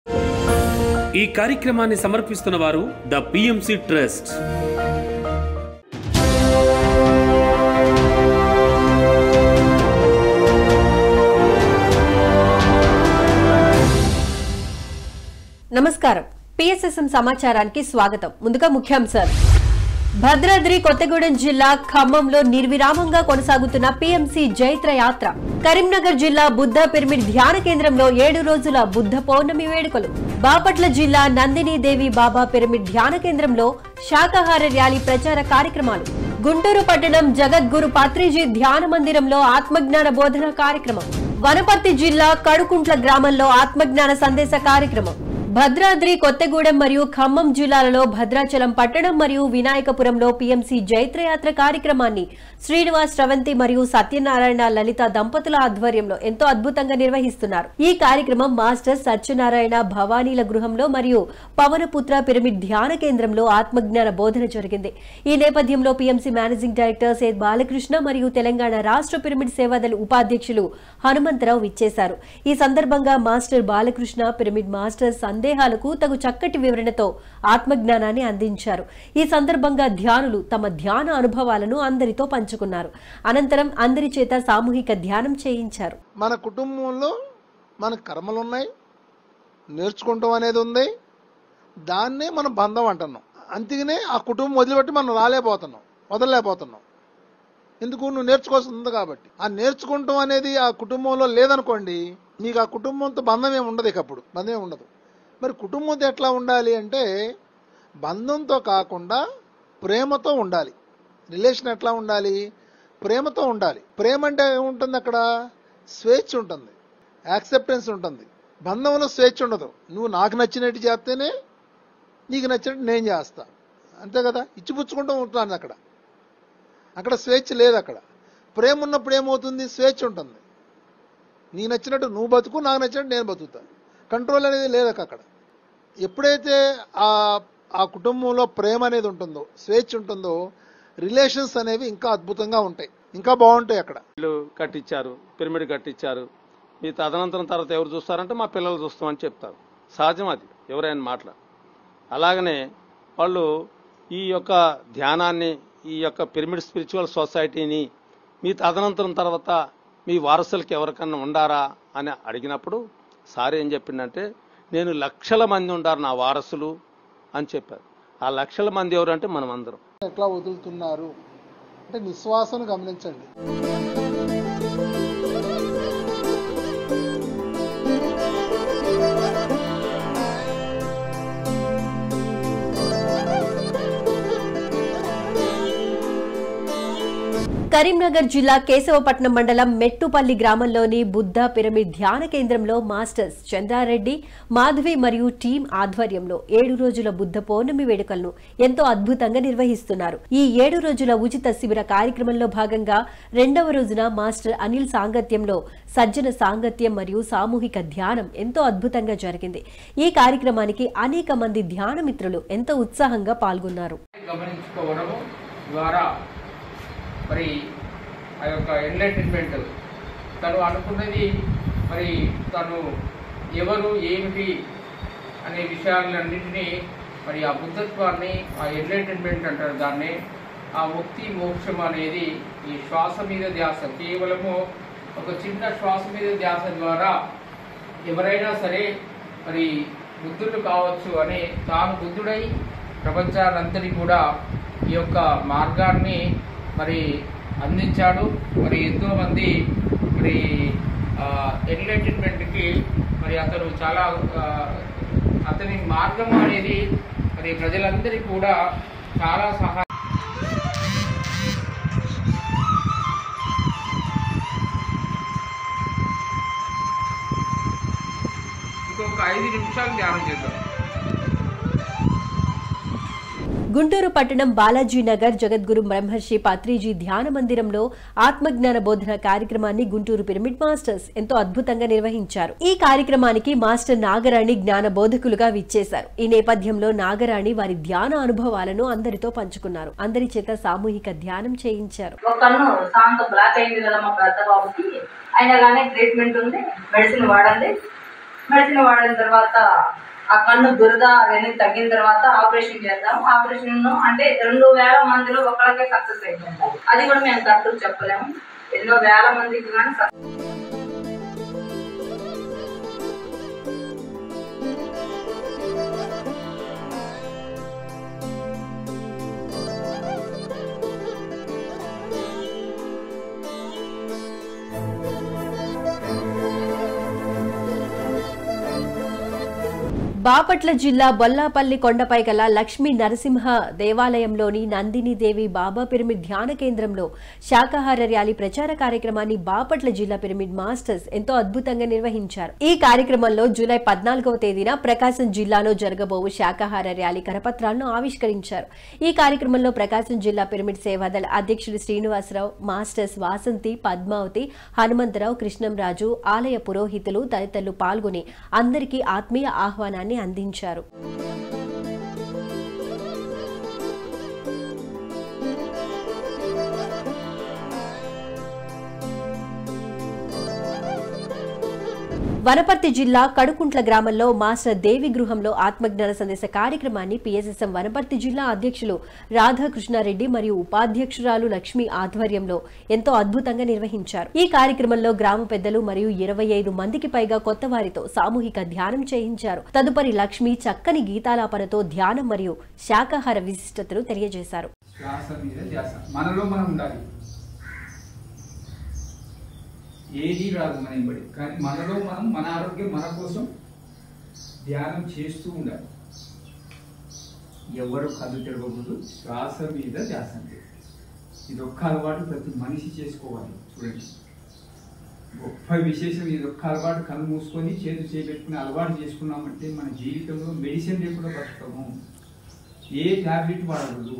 ఈ కార్యక్రమాన్ని సమర్పిస్తున్న వారు ద పిఎంసి ట్రస్ట్. నమస్కారం. పిఎస్ఎస్ఎం సమాచారానికి స్వాగతం. ముందుగా ముఖ్యాంశాలు. భద్రాద్రి కొత్తగూడెం జిల్లా ఖమ్మంలో నిర్విరామంగా కొనసాగుతున్న పిఎంసి జైత్ర యాత్ర. కరీంనగర్ జిల్లా బుద్ధ పిరమిడ్ ధ్యాన కేంద్రంలో 7 రోజుల బుద్ధ పౌర్ణమి వేడుకలు. బాపట్ల జిల్లా నందిని దేవి బాబా పిరమిడ్ ధ్యాన కేంద్రంలో శాకాహార ర్యాలీ ప్రచార కార్యక్రమాలు. గుంటూరు పట్టణం జగద్గురు పత్రిజీ ధ్యాన మందిరంలో ఆత్మజ్ఞాన బోధన కార్యక్రమం. వనపర్తి జిల్లా కడుకుంట్ల గ్రామంలో ఆత్మజ్ఞాన సందేశ కార్యక్రమం. భద్రాద్రి కొత్తగూడెం మరియు ఖమ్మం జిల్లాలలో భద్రాచలం పట్టణం మరియు వినాయకపురంలో పిఎంసి జైత్రయాత్ర కార్యక్రమాన్ని శ్రీనివాస్ శ్రవంతి మరియు సత్యనారాయణ లలిత దంపతుల ఆధ్వర్యంలో ఎంతో అద్భుతంగా నిర్వహిస్తున్నారు. ఈ కార్యక్రమం మాస్టర్ సత్యనారాయణ భవానీల గృహంలో మరియు పవనపుత్ర పిరమిడ్ ధ్యాన కేంద్రంలో ఆత్మజ్ఞాన బోధన జరిగింది. ఈ నేపథ్యంలో పిఎంసి మేనేజింగ్ డైరెక్టర్ సేద్ బాలకృష్ణ మరియు తెలంగాణ రాష్ట్ర పిరమిడ్ సేవాదళ ఉపాధ్యక్షులు హనుమంతరావు విచ్చేశారు. ఈ సందర్భంగా మాస్టర్ బాలకృష్ణ పిరమిడ్ మాస్టర్ సందేహాలకు తగు చక్కటి వివరణతో ఆత్మజ్ఞానాన్ని అందించారు. ఈ సందర్భంగా ధ్యానులు తమ ధ్యాన అనుభవాలను అందరితో పంచుకున్నారు. అనంతరం అందరి చేత సామూహిక ధ్యానం చేయించారు. మన కుటుంబంలో మన కర్మలున్నాయి, నేర్చుకుంటాం అనేది ఉంది. దాన్నే మనం బంధం అంటున్నాం. అందుకనే ఆ కుటుంబం వదిలిపెట్టి మనం వదలలేకపోతున్నాం. ఎందుకు? నువ్వు నేర్చుకోవాల్సి ఉంది కాబట్టి. ఆ నేర్చుకుంటాం అనేది ఆ కుటుంబంలో లేదనుకోండి, మీకు ఆ కుటుంబంతో బంధం ఏమి ఉండదు. అప్పుడు బంధం ఏమి ఉండదు. మరి కుటుంబంతో ఎట్లా ఉండాలి అంటే బంధంతో కాకుండా ప్రేమతో ఉండాలి. రిలేషన్ ఎట్లా ఉండాలి? ప్రేమతో ఉండాలి. ప్రేమ అంటే ఏముంటుంది? అక్కడ స్వేచ్ఛ ఉంటుంది, యాక్సెప్టెన్స్ ఉంటుంది. బంధంలో స్వేచ్ఛ ఉండదు. నువ్వు నాకు నచ్చినట్టు చేస్తేనే నీకు నచ్చినట్టు నేను చేస్తా, అంతే కదా. ఇచ్చిపుచ్చుకుంటూ ఉంటాను. అక్కడ స్వేచ్ఛ లేదు. అక్కడ ప్రేమ ఉన్నప్పుడు ఏమవుతుంది? స్వేచ్ఛ ఉంటుంది. నీ నచ్చినట్టు నువ్వు బతుకు, నాకు నచ్చినట్టు నేను బతుకుతా. కంట్రోల్ అనేది లేదు అక్కడ. ఎప్పుడైతే ఆ కుటుంబంలో ప్రేమ అనేది ఉంటుందో, స్వేచ్ఛ ఉంటుందో, రిలేషన్స్ అనేవి ఇంకా అద్భుతంగా ఉంటాయి, ఇంకా బాగుంటాయి. అక్కడ ఇల్లు కట్టించారు, పిరమిడ్ కట్టించారు, మీ తదనంతరం తర్వాత ఎవరు చూస్తారంటే మా పిల్లలు చూస్తామని చెప్తారు. సహజం, అది ఎవరైనా మాటలు. అలాగనే వాళ్ళు ఈ యొక్క ధ్యానాన్ని, ఈ యొక్క పిరమిడ్ స్పిరిచువల్ సొసైటీని మీ తదనంతరం తర్వాత మీ వారసులకి ఎవరికన్నా ఉండారా అని అడిగినప్పుడు సార్ ఏం చెప్పిందంటే, నేను లక్షల మంది ఉండారు నా వారసులు అని చెప్పారు. ఆ లక్షల మంది ఎవరంటే మనం అందరం. ఎట్లా వదులుతున్నారు అంటే నిశ్వాసను గమనించండి. కరీంనగర్ జిల్లా కేశవపట్నం మండలం మెట్టుపల్లి గ్రామంలోని బుద్ధ పిరమిడ్ ధ్యాన కేంద్రంలో మాస్టర్స్ చంద్రారెడ్డి, మాధవి మరియు టీం ఆధ్వర్యంలో 7 రోజుల బుద్ధ పౌర్ణమి వేడుకలను ఎంతో అద్భుతంగా నిర్వహిస్తున్నారు. ఈ 7 రోజుల ఉచిత శిబిర కార్యక్రమంలో భాగంగా 2వ రోజున మాస్టర్ అనిల్ సాంగత్యంలో సజ్జన సాంగత్యం మరియు సామూహిక ధ్యానం ఎంతో అద్భుతంగా జరిగింది. ఈ కార్యక్రమానికి అనేక మంది ధ్యాన మిత్రులు ఎంతో ఉత్సాహంగా పాల్గొన్నారు. మరి ఆ యొక్క ఎన్లైటన్మెంట్ తను అనుకున్నది, మరి తను ఎవరు ఏమిటి అనే విషయాలన్నింటినీ, మరి ఆ బుద్ధత్వాన్ని, ఆ ఎన్లైటన్మెంట్ అంటారు దాన్ని, ఆ ముక్తి మోక్షం అనేది ఈ శ్వాస మీద ధ్యాస, కేవలము ఒక చిన్న శ్వాస మీద ధ్యాస ద్వారా ఎవరైనా సరే మరి బుద్ధులు కావచ్చు అని తాను బుద్ధుడై ప్రపంచానంతని కూడా ఈ యొక్క మార్గాన్ని మరి అందించాడు. మరి ఎంతోమంది మరి ఎన్లైటన్మెంట్కి మరి అతను చాలా అతని మార్గం అనేది మరి ప్రజలందరికీ కూడా చాలా సహాయం. ఇంకొక 5 నిమిషాలు ధ్యానం చేద్దాం. గుంటూరు పట్టణం బాలాజీ నగర్ జగద్గురు బ్రహ్మర్షి పత్రిజీ ధ్యాన మందిరంలో ఆత్మజ్ఞాన బోధన కార్యక్రమాన్ని గుంటూరు పిరమిడ్ మాస్టర్స్ ఎంతో అద్భుతంగా నిర్వహించారు. ఈ కార్యక్రమానికి మాస్టర్ నాగరాణి జ్ఞాన బోధకులుగా విచ్చేశారు. ఈ నేపథ్యంలో నాగరాణి వారి ధ్యాన అనుభవాలను అందరితో పంచుకున్నారు. అందరి చేత సామూహిక ధ్యానం చేయించారు. అయినా కానీ ట్రీట్మెంట్ ఉంది, మెడిసిన్ వాడండి, మెడిసిన్ వాడిన తర్వాత ఆ కన్ను దురద అవన్నీ తగ్గిన తర్వాత ఆపరేషన్ చేద్దాం. ఆపరేషన్ అంటే 2,000 మందిలో ఒకళ్ళకే సక్సెస్ అయిపోయింది. అది కూడా మేము కరెక్ట్ చెప్పలేము, ఎన్నో వేల మందికి కానీ బాపట్ల జిల్లా బొల్లాపల్లి కొండపై గల లక్ష్మీ నరసింహ దేవాలయంలోని నందిని దేవి బాబా పిరమిడ్ ధ్యాన కేంద్రంలో శాకాహార ర్యాలీ ప్రచార కార్యక్రమాన్ని బాపట్ల జిల్లా పిరమిడ్ మాస్టర్స్ ఎంతో అద్భుతంగా నిర్వహించారు. ఈ కార్యక్రమంలో జూలై 14వ తేదీన ప్రకాశం జిల్లాలో జరగబోవు శాకాహార ర్యాలీ కరపత్రాలను ఆవిష్కరించారు. ఈ కార్యక్రమంలో ప్రకాశం జిల్లా పిరమిడ్ సేవాదళ అధ్యక్షుడు శ్రీనివాసరావు, మాస్టర్స్ వాసంతి, పద్మావతి, హనుమంతరావు, కృష్ణంరాజు, ఆలయ పురోహితులు తదితరులు పాల్గొని అందరికీ ఆత్మీయ ఆహ్వానాన్ని అందించారు. వనపర్తి జిల్లా కడుకుంట్ల గ్రామంలో మాస్టర్ దేవి గృహంలో ఆత్మజ్ఞాన సందేశ కార్యక్రమాన్ని పిఎస్ఎస్ఎం వనపర్తి జిల్లా అధ్యక్షులు రాధాకృష్ణారెడ్డి మరియు ఉపాధ్యక్షురాలు లక్ష్మి ఆధ్వర్యంలో ఎంతో అద్భుతంగా నిర్వహించారు. ఈ కార్యక్రమంలో గ్రామ పెద్దలు మరియు 25 మందికి పైగా కొత్త వారితో సామూహిక ధ్యానం చేయించారు. తదుపరి లక్ష్మి చక్కని గీతాలాపనతో ధ్యానం మరియు శాకాహార విశిష్టతను తెలియజేశారు. ఏది రాదు మన ఇంబడి, కానీ మనలో మనం మన ఆరోగ్యం మన కోసం ధ్యానం చేస్తూ ఉండాలి. ఎవరు కళ్ళు తిరగకూడదు, శ్వాస మీద ధ్యాస. ఇది ఒక్క అలవాటు ప్రతి మనిషి చేసుకోవాలి. చూడండి, గొప్ప విశేషం ఇది. ఒక్క అలవాటు కళ్ళు మూసుకొని చేతులు చేపెట్టుకుని అలవాటు చేసుకున్నామంటే మన జీవితంలో మెడిసిన్ లేకుండా బతుకుతాము. ఏ టాబ్లెట్ వాడకూడదు.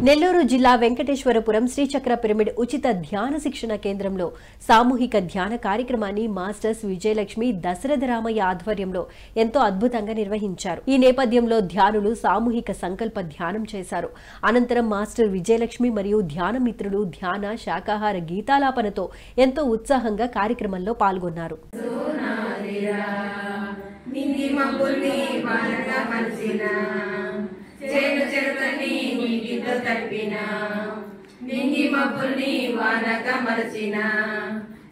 నెల్లూరు జిల్లా వెంకటేశ్వరపురం శ్రీచక్ర పిరమిడ్ ఉచిత ధ్యాన శిక్షణ కేంద్రంలో సామూహిక ధ్యాన కార్యక్రమాన్ని మాస్టర్స్ విజయలక్ష్మి, దశరథ రామయ్య ఆధ్వర్యంలో ఎంతో అద్భుతంగా నిర్వహించారు. ఈ నేపథ్యంలో ధ్యానులు సామూహిక సంకల్ప ధ్యానం చేశారు. అనంతరం మాస్టర్ విజయలక్ష్మి మరియు ధ్యాన మిత్రులు ధ్యాన శాకాహార గీతాలాపనతో ఎంతో ఉత్సాహంగా కార్యక్రమంలో పాల్గొన్నారు. చేను చెరుకని నీటితో తడిపిన, నింగి మబ్బుల్ని వానగా మరచిన,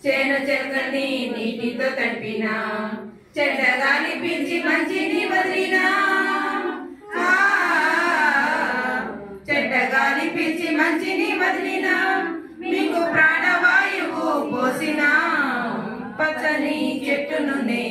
చేను చెరుకని నీటితో తడిపిన, చెడ్డగాని పిలిచి మంచిని వదిలిన, చెడ్డగాని పిలిచి మంచిని వదిలిన, మీకు ప్రాణవాయువు పోసిన పచ్చని చెట్టునునే.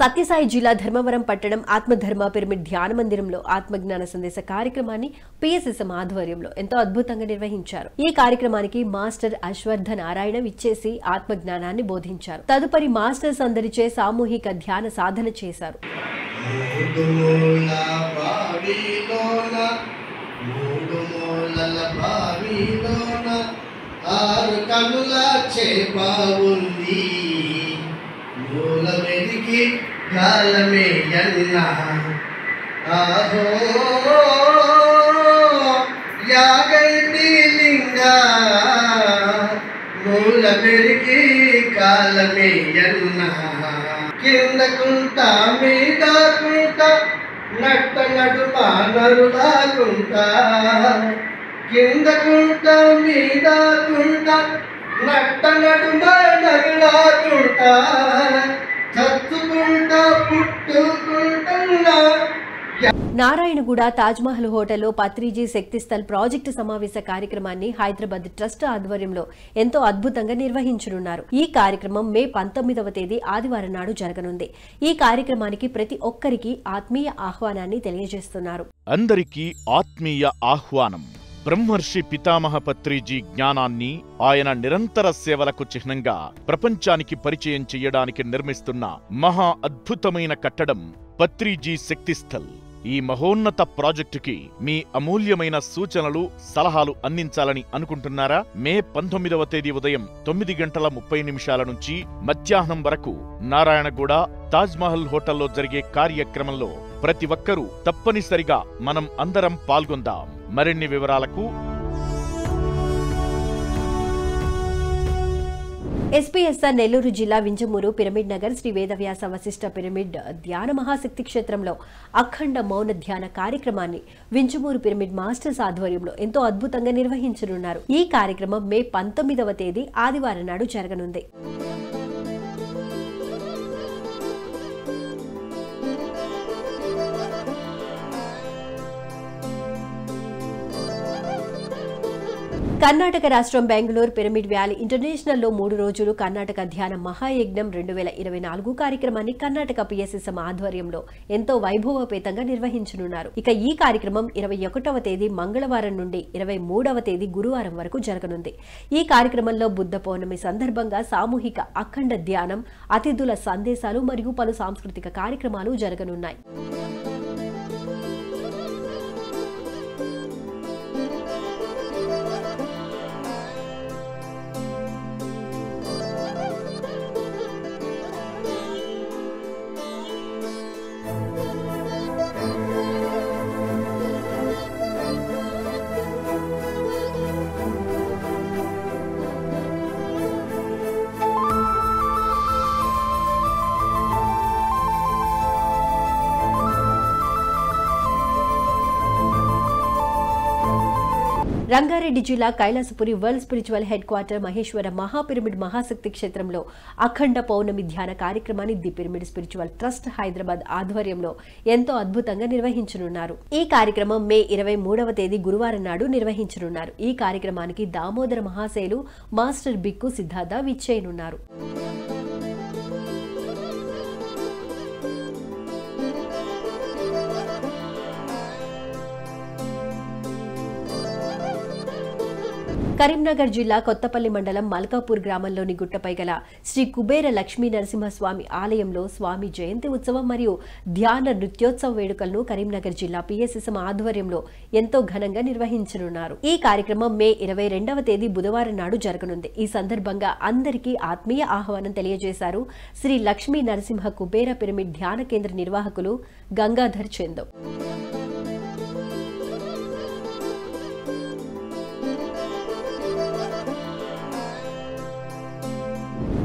సత్యసాయి జిల్లా ధర్మవరం పట్టణం ఆత్మధర్మ పిరమిడ్ ధ్యాన మందిరంలో ఆత్మజ్ఞాన సందేశ కార్యక్రమాన్ని పిఎస్ఎస్ఎం ఆధ్వర్యంలో ఎంతో అద్భుతంగా నిర్వహించారు. ఈ కార్యక్రమానికి మాస్టర్ అశ్వర్ధ నారాయణ విచ్చేసి ఆత్మజ్ఞానాన్ని బోధించారు. తదుపరి మాస్టర్స్ అందరిచే సామూహిక ధ్యాన సాధన చేశారు. మూలమెదికి కాలమే ఎన్నా ఆహో యాగైతి లింగ మూలమెదికి కాలమే ఎన్నా కిందకుంట మీదకుంట నట్ట నడుమ నరులాకుంట కిందకుంట మీదకుంట నట్ట నడుమ నరులాకుంట చచ్చుకుంట పుట్టుకుంటున్నా. నారాయణగూడ తాజ్మహల్ హోటల్లో పత్రిజీ శక్తిస్థల్ ప్రాజెక్టు సమావేశ కార్యక్రమాన్ని హైదరాబాద్ ట్రస్ట్ ఆధ్వర్యంలో ఎంతో అద్భుతంగా నిర్వహించనున్నారు. ఈ కార్యక్రమం మే 19వ తేదీ ఆదివారం నాడు జరగనుంది. ఈ కార్యక్రమానికి ప్రతి ఒక్కరికి ఆత్మీయ ఆహ్వానాన్ని తెలియజేస్తున్నారు. అందరికీ ఆత్మీయ ఆహ్వానం. బ్రహ్మర్షి పితామహ పత్రిజీ జ్ఞానాన్ని ఆయన నిరంతర సేవలకు చిహ్నంగా ప్రపంచానికి పరిచయం చెయ్యడానికి నిర్మిస్తున్న మహా అద్భుతమైన కట్టడం పత్రిజీ శక్తిస్థల్. ఈ మహోన్నత ప్రాజెక్టుకి మీ అమూల్యమైన సూచనలు, సలహాలు అందించాలని అనుకుంటున్నారా? మే 19వ తేదీ ఉదయం 9:30 నుంచి మధ్యాహ్నం వరకు నారాయణగూడ తాజ్మహల్ హోటల్లో జరిగే కార్యక్రమంలో ప్రతి ఒక్కరూ తప్పనిసరిగా మనం అందరం పాల్గొందాం. మరిన్ని వివరాలకు ఎస్పీఎస్ఆర్ నెల్లూరు జిల్లా వింజమూరు పిరమిడ్ నగర్ శ్రీ వేదవ్యాస వశిష్ఠ పిరమిడ్ ధ్యాన మహాశక్తి క్షేత్రంలో అఖండ మౌన ధ్యాన కార్యక్రమాన్ని వింజమూరు పిరమిడ్ మాస్టర్స్ ఆధ్వర్యంలో ఎంతో అద్భుతంగా నిర్వహించనున్నారు. ఈ కార్యక్రమం మే 19వ తేదీ ఆదివారం నాడు జరగనుంది. కర్ణాటక రాష్ట్రం బెంగళూరు పిరమిడ్ వ్యాలీ ఇంటర్నేషనల్లో 3 రోజులు కర్ణాటక ధ్యాన మహాయజ్ఞం 2024 కార్యక్రమాన్ని కర్ణాటక పిఎస్ఎస్ఎం ఆధ్వర్యంలో ఎంతో వైభవపేతంగా నిర్వహించనున్నారు. ఇక ఈ కార్యక్రమం 21వ తేదీ మంగళవారం నుండి 23వ తేదీ గురువారం వరకు జరగనుంది. ఈ కార్యక్రమంలో బుద్ధ పౌర్ణమి సందర్భంగా సామూహిక అఖండ ధ్యానం, అతిథుల సందేశాలు మరియు పలు సాంస్కృతిక కార్యక్రమాలు జరగనున్నాయి. రంగారెడ్డి జిల్లా Kailasapuri world spiritual headquarter Maheshwara మహాపిరమిడ్ మహాశక్తి క్షేత్రంలో అఖండ పౌర్ణమి ధ్యాన కార్యక్రమాన్ని the pyramid spiritual trust Hyderabad ఆధ్వర్యంలో ఎంతో అద్భుతంగా నిర్వహించనున్నారు. ఈ కార్యక్రమం మే 23వ తేదీ గురువారం నాడు నిర్వహించనున్నారు. ఈ కార్యక్రమానికి దామోదర మహాశయులు మాస్టర్ బిక్కు సిద్ధార్థ విచ్చేయనున్నారు. కరీంనగర్ జిల్లా కొత్తపల్లి మండలం మల్కాపూర్ గ్రామంలోని గుట్టపై గల శ్రీ కుబేర లక్ష్మీ నరసింహస్వామి ఆలయంలో స్వామి జయంతి ఉత్సవం మరియు ధ్యాన నృత్యోత్సవ వేడుకలను కరీంనగర్ జిల్లా పిఎస్ఎస్ఎం ఆధ్వర్యంలో ఎంతో ఘనంగా నిర్వహించనున్నారు. ఈ కార్యక్రమం మే 22వ తేదీ బుధవారం నాడు జరగనుంది. ఈ సందర్భంగా అందరికీ ఆత్మీయ ఆహ్వానం తెలియజేశారు శ్రీ లక్ష్మీ నరసింహ కుబేర పిరమిడ్ ధ్యాన కేంద్ర నిర్వాహకులు గంగాధర్ చందో.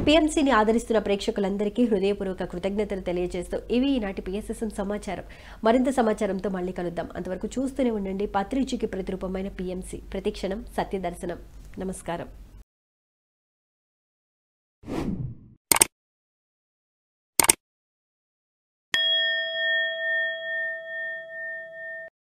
పిఎంసీని ఆదరిస్తున్న ప్రేక్షకులందరికీ హృదయపూర్వక కృతజ్ఞతలు తెలియజేస్తూ ఇవి ఈనాటి పిఎస్ఎస్ఎం సమాచారం. మరింత సమాచారంతో మళ్ళీ కలుద్దాం. అంతవరకు చూస్తూనే ఉండండి పత్రికకి ప్రతిరూపమైన పిఎంసీ. ప్రతిక్షణం సత్యదర్శనం. నమస్కారం.